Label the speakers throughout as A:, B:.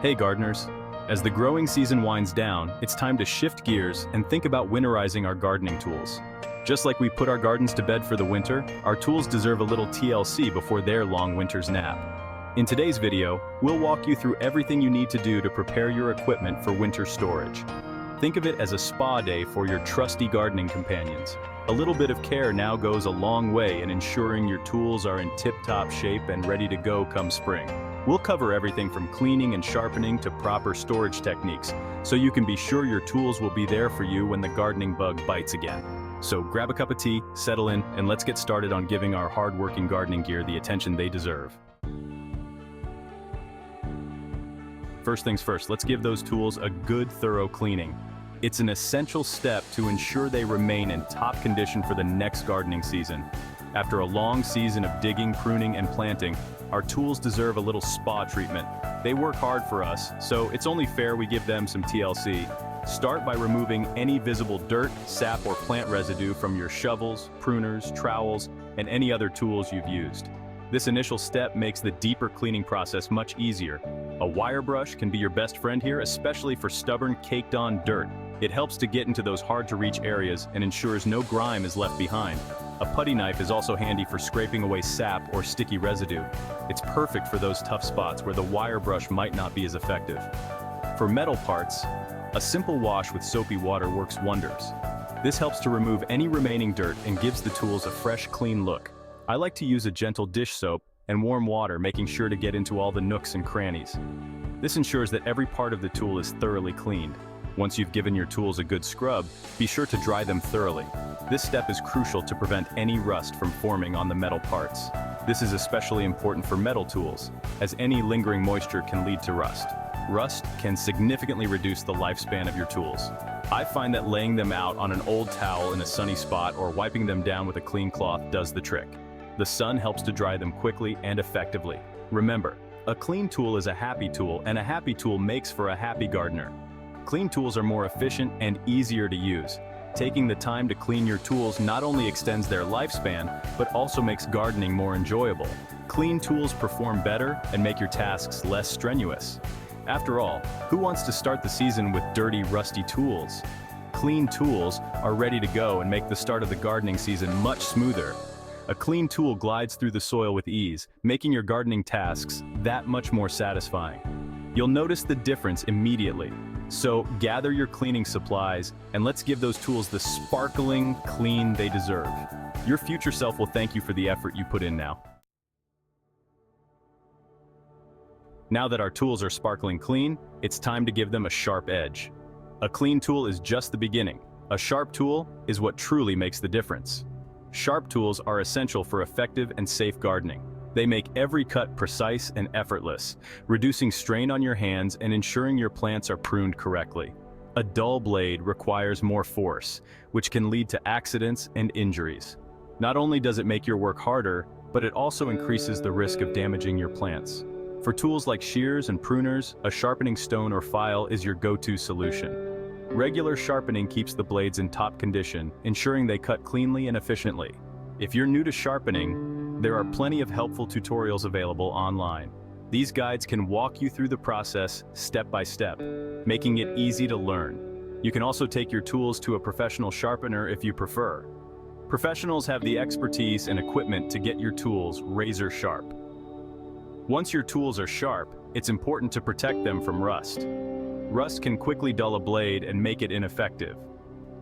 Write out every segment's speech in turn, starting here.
A: Hey gardeners! As the growing season winds down, it's time to shift gears and think about winterizing our gardening tools. Just like we put our gardens to bed for the winter, our tools deserve a little TLC before their long winter's nap. In today's video, we'll walk you through everything you need to do to prepare your equipment for winter storage. Think of it as a spa day for your trusty gardening companions. A little bit of care now goes a long way in ensuring your tools are in tip-top shape and ready to go come spring. We'll cover everything from cleaning and sharpening to proper storage techniques, so you can be sure your tools will be there for you when the gardening bug bites again. So grab a cup of tea, settle in, and let's get started on giving our hard-working gardening gear the attention they deserve. First things first, let's give those tools a good, thorough cleaning. It's an essential step to ensure they remain in top condition for the next gardening season. After a long season of digging, pruning, and planting, our tools deserve a little spa treatment. They work hard for us, so it's only fair we give them some TLC. Start by removing any visible dirt, sap, or plant residue from your shovels, pruners, trowels, and any other tools you've used. This initial step makes the deeper cleaning process much easier. A wire brush can be your best friend here, especially for stubborn, caked-on dirt. It helps to get into those hard-to-reach areas and ensures no grime is left behind. A putty knife is also handy for scraping away sap or sticky residue. It's perfect for those tough spots where the wire brush might not be as effective. For metal parts, a simple wash with soapy water works wonders. This helps to remove any remaining dirt and gives the tools a fresh, clean look. I like to use a gentle dish soap and warm water, making sure to get into all the nooks and crannies. This ensures that every part of the tool is thoroughly cleaned. Once you've given your tools a good scrub, be sure to dry them thoroughly. This step is crucial to prevent any rust from forming on the metal parts. This is especially important for metal tools, as any lingering moisture can lead to rust. Rust can significantly reduce the lifespan of your tools. I find that laying them out on an old towel in a sunny spot or wiping them down with a clean cloth does the trick. The sun helps to dry them quickly and effectively. Remember, a clean tool is a happy tool, and a happy tool makes for a happy gardener. Clean tools are more efficient and easier to use. Taking the time to clean your tools not only extends their lifespan, but also makes gardening more enjoyable. Clean tools perform better and make your tasks less strenuous. After all, who wants to start the season with dirty, rusty tools? Clean tools are ready to go and make the start of the gardening season much smoother. A clean tool glides through the soil with ease, making your gardening tasks that much more satisfying. You'll notice the difference immediately. So gather your cleaning supplies and let's give those tools the sparkling clean they deserve. Your future self will thank you for the effort you put in now. Now that our tools are sparkling clean, it's time to give them a sharp edge. A clean tool is just the beginning. A sharp tool is what truly makes the difference. Sharp tools are essential for effective and safe gardening. They make every cut precise and effortless, reducing strain on your hands and ensuring your plants are pruned correctly. A dull blade requires more force, which can lead to accidents and injuries. Not only does it make your work harder, but it also increases the risk of damaging your plants. For tools like shears and pruners, a sharpening stone or file is your go-to solution. Regular sharpening keeps the blades in top condition, ensuring they cut cleanly and efficiently. If you're new to sharpening, there are plenty of helpful tutorials available online. These guides can walk you through the process step by step, making it easy to learn. You can also take your tools to a professional sharpener if you prefer. Professionals have the expertise and equipment to get your tools razor sharp. Once your tools are sharp, it's important to protect them from rust. Rust can quickly dull a blade and make it ineffective.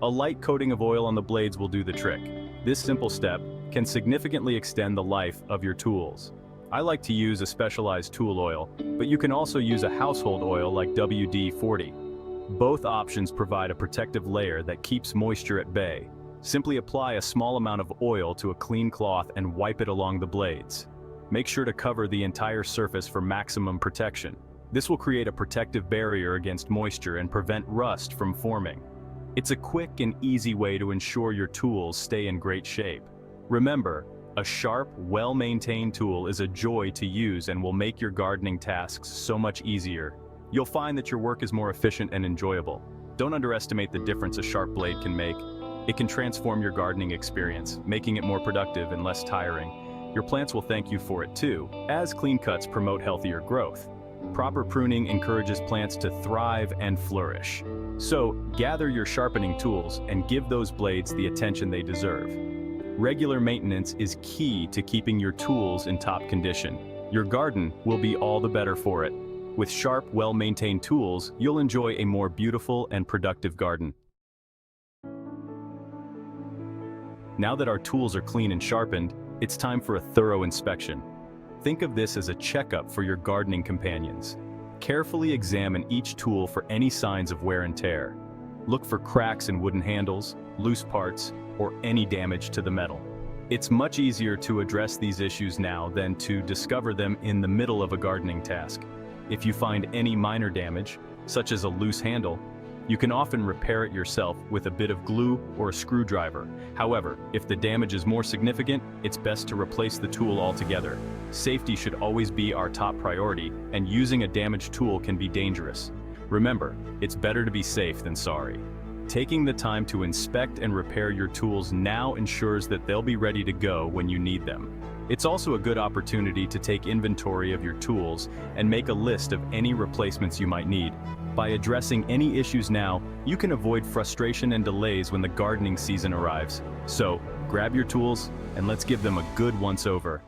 A: A light coating of oil on the blades will do the trick. This simple step can significantly extend the life of your tools. I like to use a specialized tool oil, but you can also use a household oil like WD-40. Both options provide a protective layer that keeps moisture at bay. Simply apply a small amount of oil to a clean cloth and wipe it along the blades. Make sure to cover the entire surface for maximum protection. This will create a protective barrier against moisture and prevent rust from forming. It's a quick and easy way to ensure your tools stay in great shape. Remember, a sharp, well-maintained tool is a joy to use and will make your gardening tasks so much easier. You'll find that your work is more efficient and enjoyable. Don't underestimate the difference a sharp blade can make. It can transform your gardening experience, making it more productive and less tiring. Your plants will thank you for it too, as clean cuts promote healthier growth. Proper pruning encourages plants to thrive and flourish. So, gather your sharpening tools and give those blades the attention they deserve. Regular maintenance is key to keeping your tools in top condition. Your garden will be all the better for it. With sharp, well-maintained tools, you'll enjoy a more beautiful and productive garden. Now that our tools are clean and sharpened, it's time for a thorough inspection. Think of this as a checkup for your gardening companions. Carefully examine each tool for any signs of wear and tear. Look for cracks in wooden handles, loose parts, or any damage to the metal. It's much easier to address these issues now than to discover them in the middle of a gardening task. If you find any minor damage, such as a loose handle, you can often repair it yourself with a bit of glue or a screwdriver. However, if the damage is more significant, it's best to replace the tool altogether. Safety should always be our top priority, and using a damaged tool can be dangerous. Remember, it's better to be safe than sorry. Taking the time to inspect and repair your tools now ensures that they'll be ready to go when you need them. It's also a good opportunity to take inventory of your tools and make a list of any replacements you might need. By addressing any issues now, you can avoid frustration and delays when the gardening season arrives. So, grab your tools and let's give them a good once-over.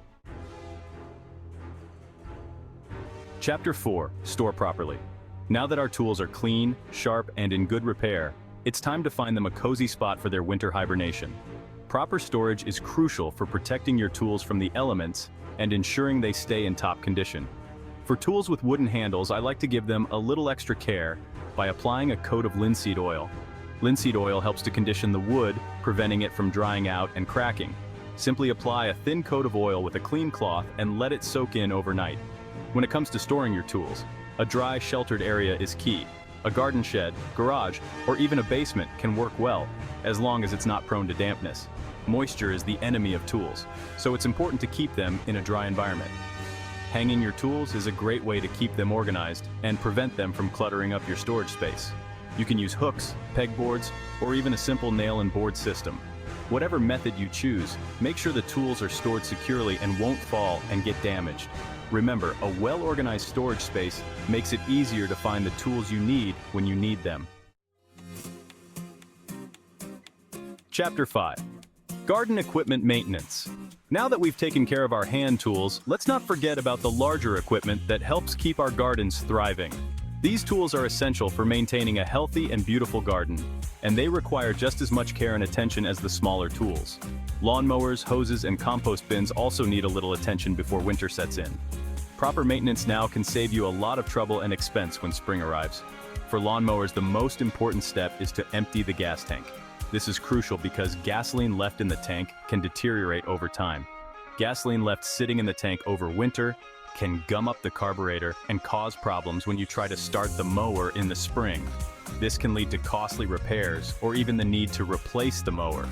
A: Chapter 4. Store properly. Now that our tools are clean, sharp, and in good repair, it's time to find them a cozy spot for their winter hibernation. Proper storage is crucial for protecting your tools from the elements and ensuring they stay in top condition. For tools with wooden handles, I like to give them a little extra care by applying a coat of linseed oil. Linseed oil helps to condition the wood, preventing it from drying out and cracking. Simply apply a thin coat of oil with a clean cloth and let it soak in overnight. When it comes to storing your tools, a dry, sheltered area is key. A garden shed, garage, or even a basement can work well, as long as it's not prone to dampness. Moisture is the enemy of tools, so it's important to keep them in a dry environment. Hanging your tools is a great way to keep them organized and prevent them from cluttering up your storage space. You can use hooks, pegboards, or even a simple nail and board system. Whatever method you choose, make sure the tools are stored securely and won't fall and get damaged. Remember, a well-organized storage space makes it easier to find the tools you need when you need them. Chapter 5. Garden Equipment Maintenance. Now that we've taken care of our hand tools, let's not forget about the larger equipment that helps keep our gardens thriving. These tools are essential for maintaining a healthy and beautiful garden, and they require just as much care and attention as the smaller tools. Lawnmowers, hoses, and compost bins also need a little attention before winter sets in. Proper maintenance now can save you a lot of trouble and expense when spring arrives. For lawnmowers, the most important step is to empty the gas tank. This is crucial because gasoline left in the tank can deteriorate over time. Gasoline left sitting in the tank over winter can gum up the carburetor and cause problems when you try to start the mower in the spring. This can lead to costly repairs or even the need to replace the mower.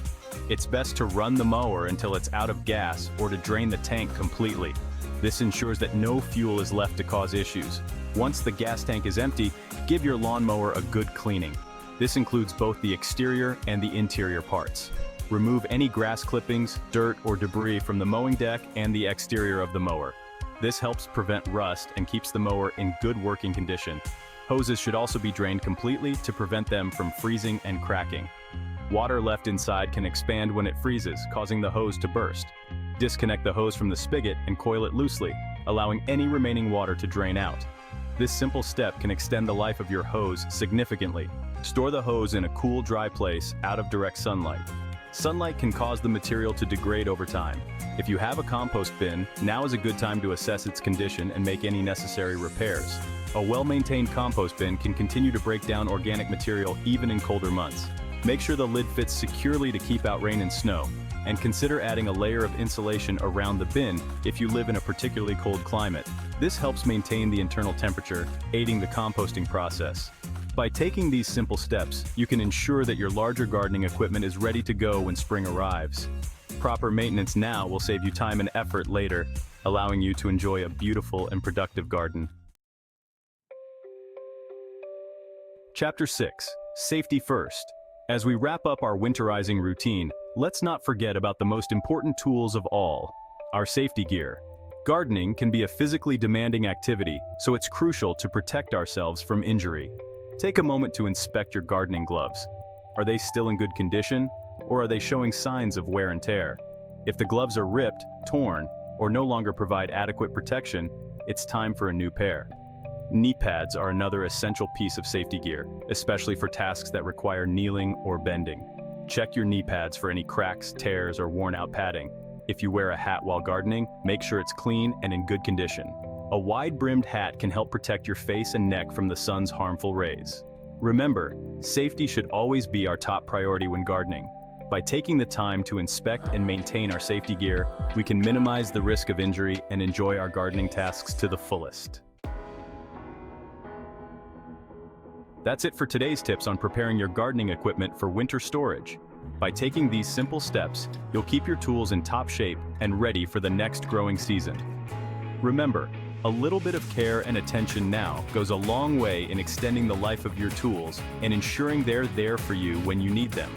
A: It's best to run the mower until it's out of gas or to drain the tank completely. This ensures that no fuel is left to cause issues. Once the gas tank is empty, give your lawnmower a good cleaning. This includes both the exterior and the interior parts. Remove any grass clippings, dirt, or debris from the mowing deck and the exterior of the mower. This helps prevent rust and keeps the mower in good working condition. Hoses should also be drained completely to prevent them from freezing and cracking. Water left inside can expand when it freezes, causing the hose to burst. Disconnect the hose from the spigot and coil it loosely, allowing any remaining water to drain out. This simple step can extend the life of your hose significantly. Store the hose in a cool, dry place out of direct sunlight. Sunlight can cause the material to degrade over time. If you have a compost bin, now is a good time to assess its condition and make any necessary repairs. A well-maintained compost bin can continue to break down organic material even in colder months. Make sure the lid fits securely to keep out rain and snow, and consider adding a layer of insulation around the bin if you live in a particularly cold climate. This helps maintain the internal temperature, aiding the composting process. By taking these simple steps, you can ensure that your larger gardening equipment is ready to go when spring arrives. Proper maintenance now will save you time and effort later, allowing you to enjoy a beautiful and productive garden. Chapter 6. Safety First. As we wrap up our winterizing routine, let's not forget about the most important tools of all, our safety gear. Gardening can be a physically demanding activity, so it's crucial to protect ourselves from injury. Take a moment to inspect your gardening gloves. Are they still in good condition, or are they showing signs of wear and tear? If the gloves are ripped, torn, or no longer provide adequate protection, it's time for a new pair. Knee pads are another essential piece of safety gear, especially for tasks that require kneeling or bending. Check your knee pads for any cracks, tears, or worn-out padding. If you wear a hat while gardening, make sure it's clean and in good condition. A wide-brimmed hat can help protect your face and neck from the sun's harmful rays. Remember, safety should always be our top priority when gardening. By taking the time to inspect and maintain our safety gear, we can minimize the risk of injury and enjoy our gardening tasks to the fullest. That's it for today's tips on preparing your gardening equipment for winter storage. By taking these simple steps, you'll keep your tools in top shape and ready for the next growing season. Remember, a little bit of care and attention now goes a long way in extending the life of your tools and ensuring they're there for you when you need them.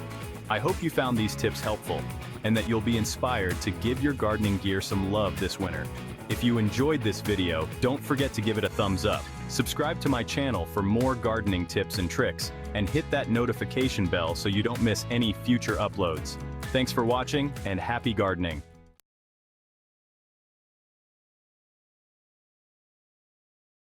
A: I hope you found these tips helpful and that you'll be inspired to give your gardening gear some love this winter. If you enjoyed this video, don't forget to give it a thumbs up. Subscribe to my channel for more gardening tips and tricks, and hit that notification bell so you don't miss any future uploads. Thanks for watching, and happy gardening!